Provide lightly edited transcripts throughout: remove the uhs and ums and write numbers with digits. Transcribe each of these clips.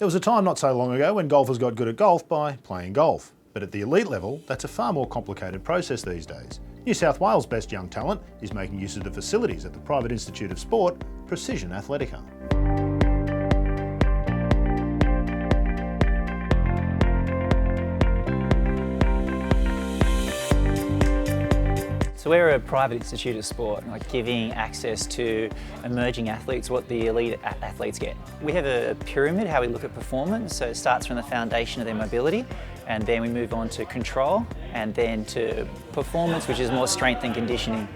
There was a time not so long ago when golfers got good at golf by playing golf. But at the elite level, that's a far more complicated process these days. New South Wales' best young talent is making use of the facilities at the private institute of sport, Precision Athletica. So we're a private institute of sport, like giving access to emerging athletes what the elite athletes get. We have a pyramid, how we look at performance, so it starts from the foundation of their mobility, and then we move on to control, and then to performance, which is more strength and conditioning.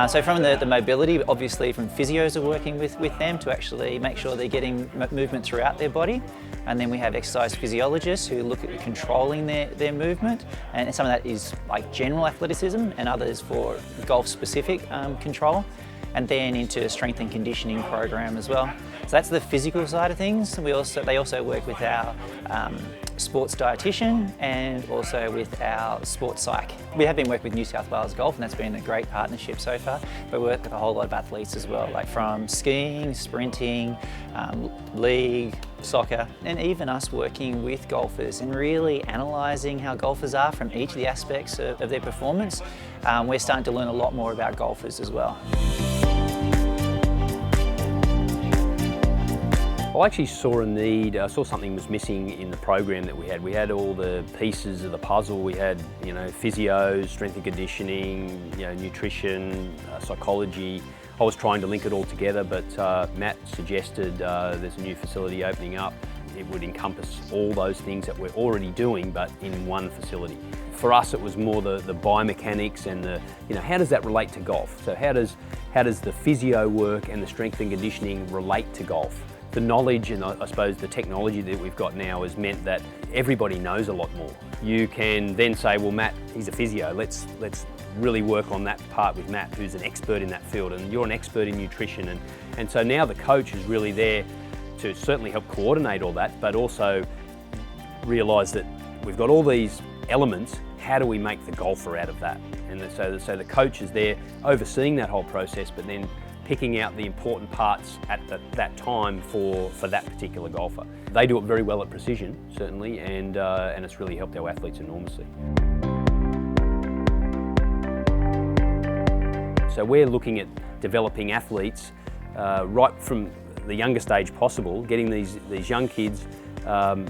So from the mobility, obviously from physios are working with them to actually make sure they're getting movement throughout their body. And then we have exercise physiologists who look at controlling their movement, and some of that is like general athleticism and others for golf specific control, and then into strength and conditioning program as well. So that's the physical side of things. They also work with our sports dietitian and also with our sports psych. We have been working with New South Wales Golf, and that's been a great partnership so far. We work with a whole lot of athletes as well, like from skiing, sprinting, league, soccer, and even us working with golfers and really analysing how golfers are from each of the aspects of their performance. We're starting to learn a lot more about golfers as well. I actually saw a need, I saw something was missing in the program that we had. We had all the pieces of the puzzle. We had, physios, strength and conditioning, nutrition, psychology. I was trying to link it all together, but Matt suggested there's a new facility opening up. It would encompass all those things that we're already doing, but in one facility. For us, it was more the biomechanics and how does that relate to golf? So how does the physio work and the strength and conditioning relate to golf? The knowledge and I suppose the technology that we've got now has meant that everybody knows a lot more. You can then say, well, Matt, he's a physio. Let's really work on that part with Matt, who's an expert in that field, and you're an expert in nutrition. And so now the coach is really there to certainly help coordinate all that, but also realise that we've got all these elements. How do we make the golfer out of that? And so the coach is there overseeing that whole process, but then picking out the important parts at that time for that particular golfer. They do it very well at Precision, certainly, and it's really helped our athletes enormously. So we're looking at developing athletes right from the youngest age possible, getting these young kids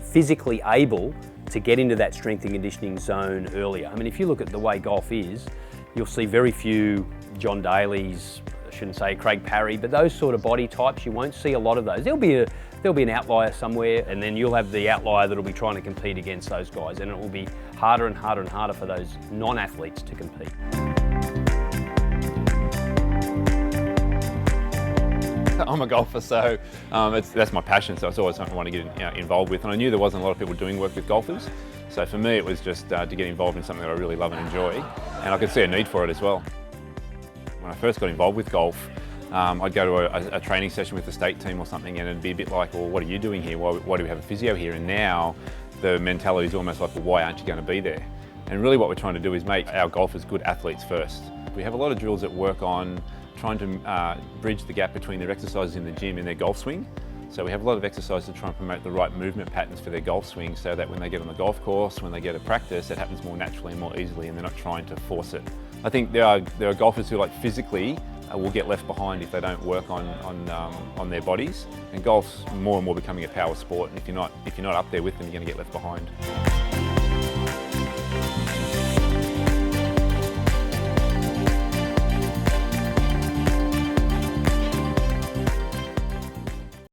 physically able to get into that strength and conditioning zone earlier. I mean, if you look at the way golf is, you'll see very few John Daly's, I shouldn't say Craig Parry, but those sort of body types, you won't see a lot of those. There'll be an outlier somewhere, and then you'll have the outlier that'll be trying to compete against those guys, and it will be harder and harder and harder for those non-athletes to compete. I'm a golfer, so that's my passion, so it's always something I want to get involved with. And I knew there wasn't a lot of people doing work with golfers, so for me it was just to get involved in something that I really love and enjoy, and I could see a need for it as well. When I first got involved with golf, I'd go to a training session with the state team or something, and it'd be a bit like, well, what are you doing here? Why do we have a physio here? And now the mentality is almost like, well, why aren't you going to be there? And really what we're trying to do is make our golfers good athletes first. We have a lot of drills that work on trying to bridge the gap between their exercises in the gym and their golf swing. So we have a lot of exercises to try and promote the right movement patterns for their golf swing, so that when they get on the golf course, when they get a practice, it happens more naturally and more easily, and they're not trying to force it. I think there are golfers who physically will get left behind if they don't work on their bodies. And golf's more and more becoming a power sport, and if you're not up there with them, you're going to get left behind.